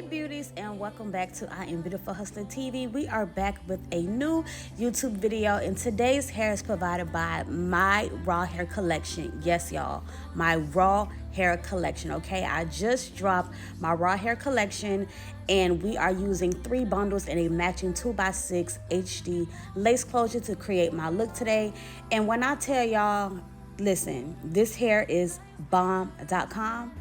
beauties, and welcome back to I Am Beautiful Hustler TV. We are back with a new YouTube video, and today's hair is provided by my raw hair collection. Yes, y'all, my raw hair collection. Okay, I just dropped my raw hair collection, and we are using 3 bundles in a matching 2x6 HD lace closure to create my look today. And when I tell y'all, listen, this hair is bomb.com,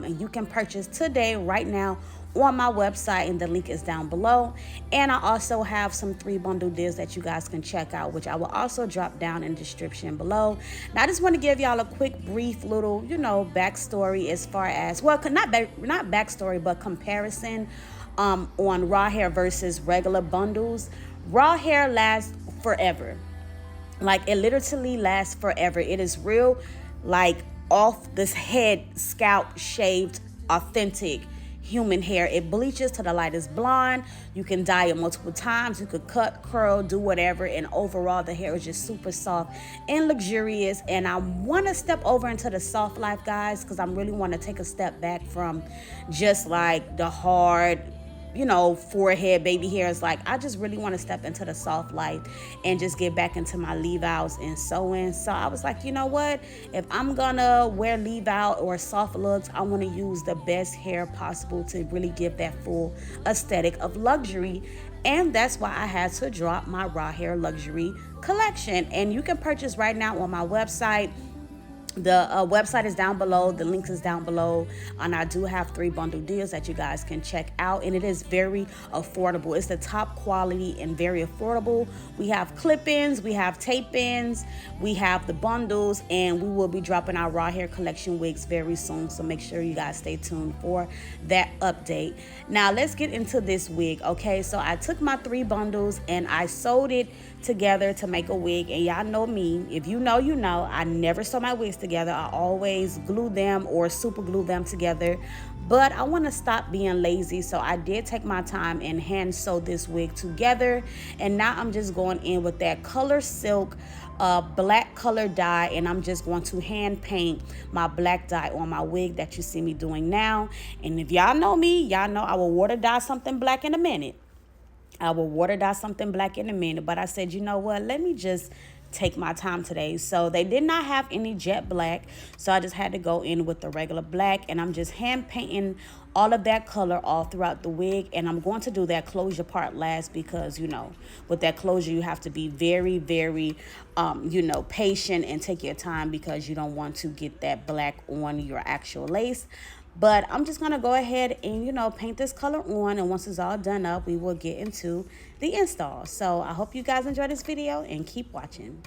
and you can purchase today right now on my website, and the link is down below. And I also have some 3 bundle deals that you guys can check out, which I will also drop down in the description below. Now I just want to give y'all a quick brief little backstory, as far as, well, not backstory, but comparison on raw hair versus regular bundles. Raw hair lasts forever. Like, it literally lasts forever. It is real, like, off this head, scalp shaved, authentic human hair. It bleaches to the lightest blonde. You can dye it multiple times. You could cut, curl, do whatever, and overall the hair is just super soft and luxurious. And I want to step over into the soft life, guys, because I really want to take a step back from just like the hard, forehead baby hairs. Like, I just really want to step into the soft life and just get back into my leave outs and sewing. So I was like, you know what, if I'm gonna wear leave out or soft looks, I want to use the best hair possible to really give that full aesthetic of luxury. And that's why I had to drop my raw hair luxury collection, and you can purchase right now on my website. The website is down below. The link is down below. And I do have 3 bundle deals that you guys can check out. And it is very affordable. It's the top quality and very affordable. We have clip-ins. We have tape-ins. We have the bundles. And we will be dropping our raw hair collection wigs very soon. So make sure you guys stay tuned for that update. Now, let's get into this wig. Okay, so I took my 3 bundles and I sewed it together to make a wig. And y'all know me. If you know, you know. I never sew my wigs together. I always glue them or super glue them together, but I want to stop being lazy, so I did take my time and hand sew this wig together. And now I'm just going in with that color silk black color dye, and I'm just going to hand paint my black dye on my wig that you see me doing now. And if y'all know me, y'all know I will water dye something black in a minute. But I said, you know what, let me just take my time today. So they did not have any jet black, so I just had to go in with the regular black, and I'm just hand painting all of that color all throughout the wig. And I'm going to do that closure part last, because with that closure you have to be very, very patient and take your time, because you don't want to get that black on your actual lace. But I'm just going to go ahead and, paint this color on. And once it's all done up, we will get into the install. So I hope you guys enjoy this video and keep watching.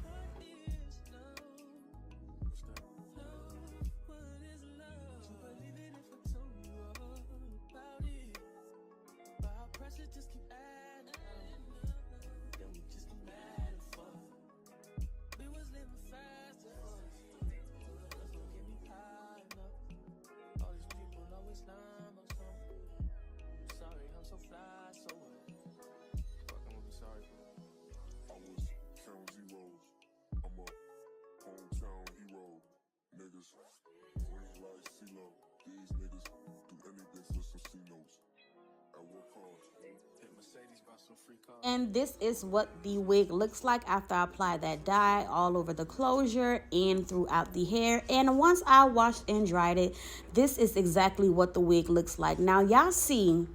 And this is what the wig looks like after I apply that dye all over the closure and throughout the hair. And once I washed and dried it, this is exactly what the wig looks like. Now, y'all see,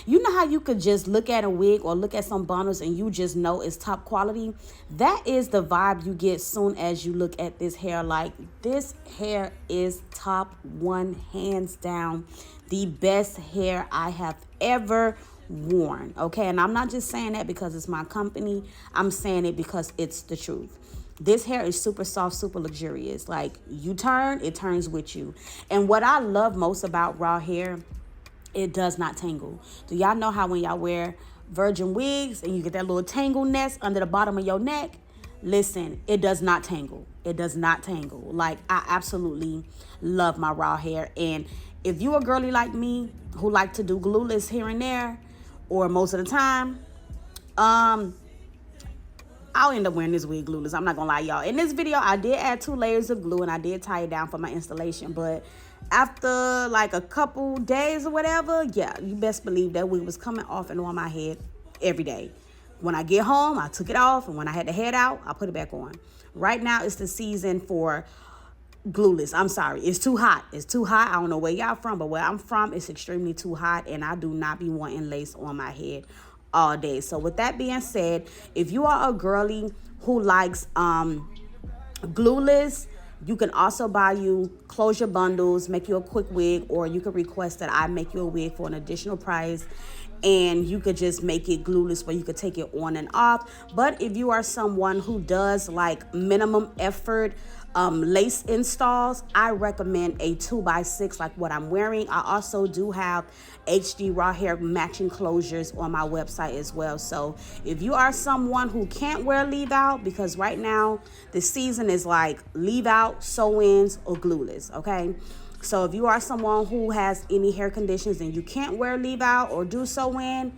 you know how you could just look at a wig or look at some bundles and you just know it's top quality? That is the vibe you get soon as you look at this hair. Like, this hair is top 1, hands down, the best hair I have ever worn. Okay, and I'm not just saying that because it's my company. I'm saying it because it's the truth. This hair is super soft, super luxurious. Like, you turn, it turns with you. And what I love most about raw hair, it does not tangle. Do y'all know how when y'all wear virgin wigs and you get that little tangle nest under the bottom of your neck? Listen, it does not tangle. It does not tangle. Like, I absolutely love my raw hair. And if you a girly like me who like to do glueless here and there, or most of the time, I'll end up wearing this wig glueless. I'm not gonna lie, y'all. In this video, I did add 2 layers of glue, and I did tie it down for my installation, but after like a couple days or whatever, yeah, you best believe that wig was coming off and on my head every day. When I get home, I took it off, and when I had to head out, I put it back on. Right now, it's the season for glueless. I'm sorry, it's too hot. It's too hot. I don't know where y'all from, but where I'm from, it's extremely too hot, and I do not be wanting lace on my head all day. So with that being said, if you are a girly who likes glueless, you can also buy you closure bundles, make you a quick wig, or you can request that I make you a wig for an additional price, and you could just make it glueless where you could take it on and off. But if you are someone who does like minimum effort lace installs, I recommend a 2x6 like what I'm wearing. I also do have HD raw hair matching closures on my website as well. So if you are someone who can't wear leave out, because right now the season is like leave out, sew-ins, or glueless, okay? So if you are someone who has any hair conditions and you can't wear leave out or do sew-in,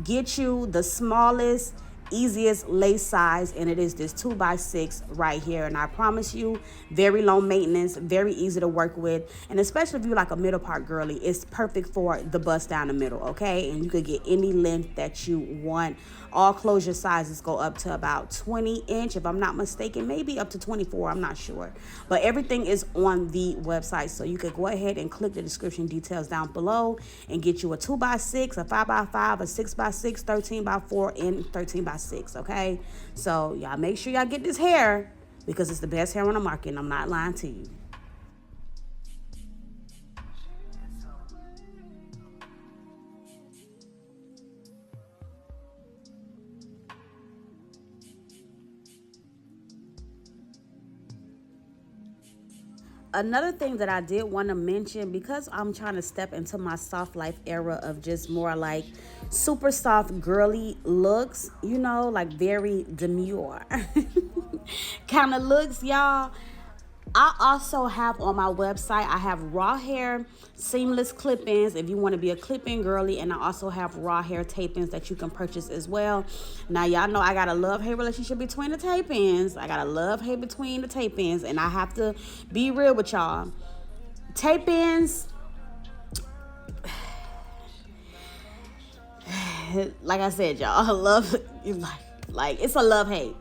get you the smallest, easiest lace size, and it is this 2x6 right here. And I promise you, very low maintenance, very easy to work with, and especially if you're like a middle part girly, it's perfect for the bust down the middle, okay? And you could get any length that you want. All closure sizes go up to about 20 inch, if I'm not mistaken, maybe up to 24, I'm not sure, but everything is on the website. So you could go ahead and click the description details down below and get you a 2x6, a 5x5, a 6x6, 13x4, and 13x6, okay? So y'all make sure y'all get this hair, because it's the best hair on the market, and I'm not lying to you. Another thing that I did want to mention, because I'm trying to step into my soft life era of just more like super soft girly looks, you know, like very demure kind of looks, y'all. I also have on my website, I have raw hair seamless clip-ins if you want to be a clip-in girly, and I also have raw hair tape-ins that you can purchase as well. Now y'all know I got a love-hate relationship between the tape-ins. I got a love-hate between the tape-ins, and I have to be real with y'all. Tape-ins, like I said, y'all, I love like it's a love-hate.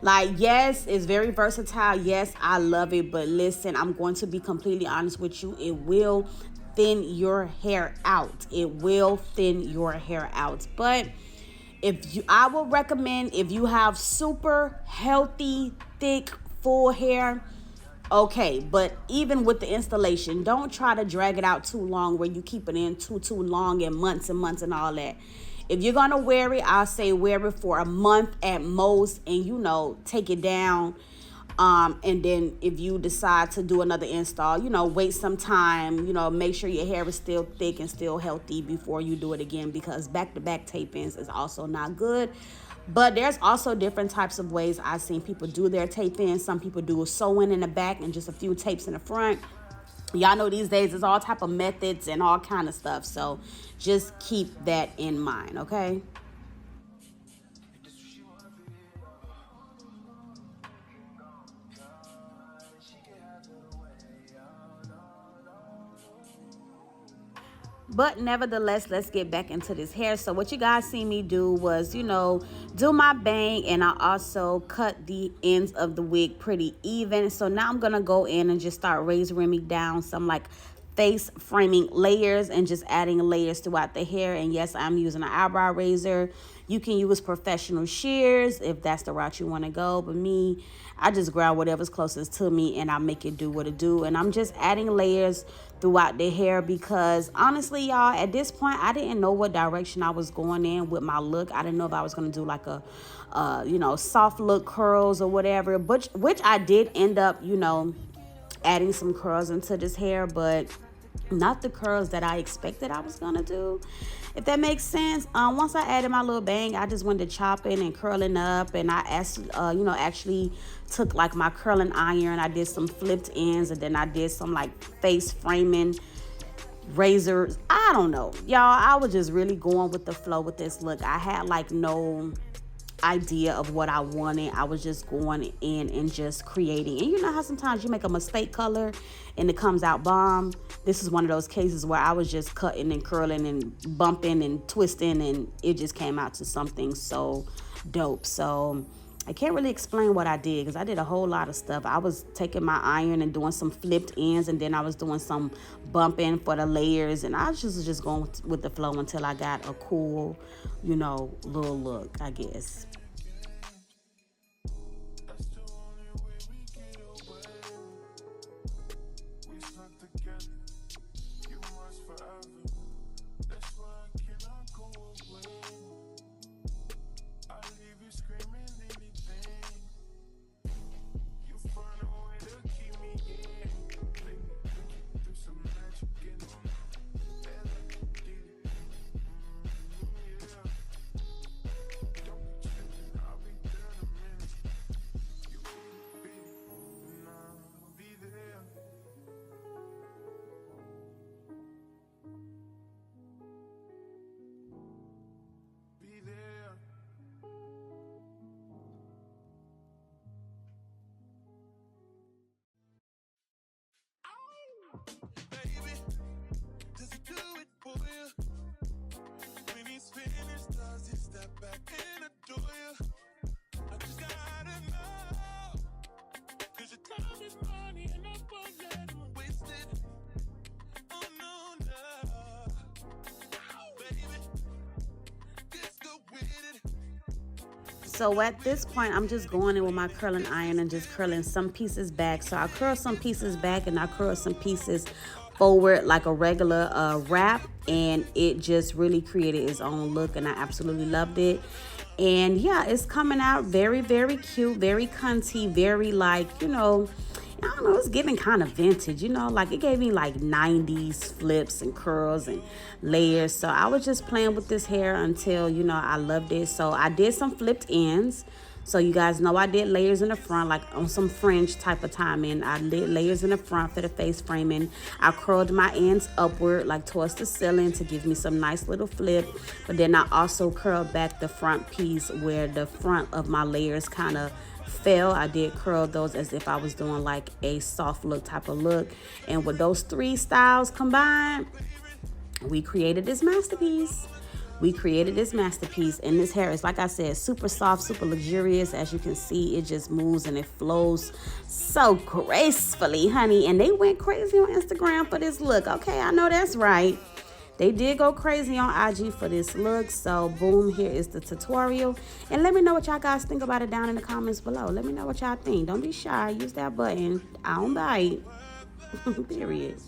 Like, yes, it's very versatile. Yes, I love it. But listen, I'm going to be completely honest with you. It will thin your hair out. It will thin your hair out. But I will recommend, if you have super healthy, thick, full hair, okay. But even with the installation, don't try to drag it out too long where you keep it in too long and months and all that. If you're gonna wear it, I'll say wear it for a month at most, and you know, take it down. And then if you decide to do another install, you know, wait some time, you know, make sure your hair is still thick and still healthy before you do it again, because back-to-back tape-ins is also not good. But there's also different types of ways I've seen people do their tape-ins. Some people do a sew-in in the back and just a few tapes in the front. Y'all know these days there's all type of methods and all kind of stuff. So just keep that in mind, okay? But nevertheless, let's get back into this hair. So what you guys see me do was, you know, do my bang, and I also cut the ends of the wig pretty even. So now I'm gonna go in and just start razoring down some like face framing layers, and just adding layers throughout the hair. And yes, I'm using an eyebrow razor. You can use professional shears if that's the route you want to go, but me, I just grab whatever's closest to me and I make it do what it do. And I'm just adding layers throughout the hair, because honestly, y'all, at this point, I didn't know what direction I was going in with my look. I didn't know if I was going to do like a you know, soft look curls or whatever, which I did end up, you know, adding some curls into this hair, but not the curls that I expected I was gonna do, if that makes sense. Once I added my little bang, I just went to chopping and curling up, and I you know, actually took like my curling iron, I did some flipped ends, and then I did some like face framing razors. I don't know, y'all, I was just really going with the flow with this look. I had like no idea of what I wanted. I was just going in and just creating. And you know how sometimes you make a mistake color and it comes out bomb? This is one of those cases where I was just cutting and curling and bumping and twisting, and it just came out to something so dope. So I can't really explain what I did because I did a whole lot of stuff. I was taking my iron and doing some flipped ends, and then I was doing some bumping for the layers, and I was just going with the flow until I got a cool, you know, little look, I guess. So at this point, I'm just going in with my curling iron and just curling some pieces back. So I curl some pieces back and I curl some pieces forward like a regular wrap, and it just really created its own look, and I absolutely loved it. And yeah, it's coming out very, very cute, very cunty, very like, you know, I don't know, it's giving kind of vintage, you know, like it gave me like 90s flips and curls and layers. So I was just playing with this hair until, you know, I loved it. So I did some flipped ends. So you guys know I did layers in the front, like on some fringe type of timing. I did layers in the front for the face framing. I curled my ends upward, like towards the ceiling, to give me some nice little flip. But then I also curled back the front piece where the front of my layers kind of fell. I did curl those as if I was doing like a soft look type of look. And with those three styles combined, we created this masterpiece. And this hair is, like I said, super soft, super luxurious. As you can see, it just moves and it flows so gracefully, honey. And they went crazy on Instagram for this look. Okay, I know that's right. They did go crazy on IG for this look. So boom, here is the tutorial. And let me know what y'all guys think about it down in the comments below. Let me know what y'all think. Don't be shy. Use that button. I don't bite. Period.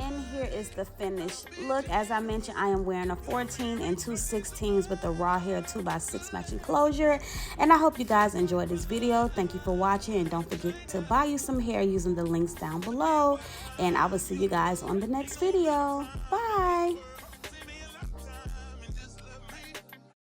And here is the finished look. As I mentioned, I am wearing a 14 and 2 16s with the raw hair 2x6 matching closure. And I hope you guys enjoyed this video. Thank you for watching, and don't forget to buy you some hair using the links down below. And I will see you guys on the next video. Bye.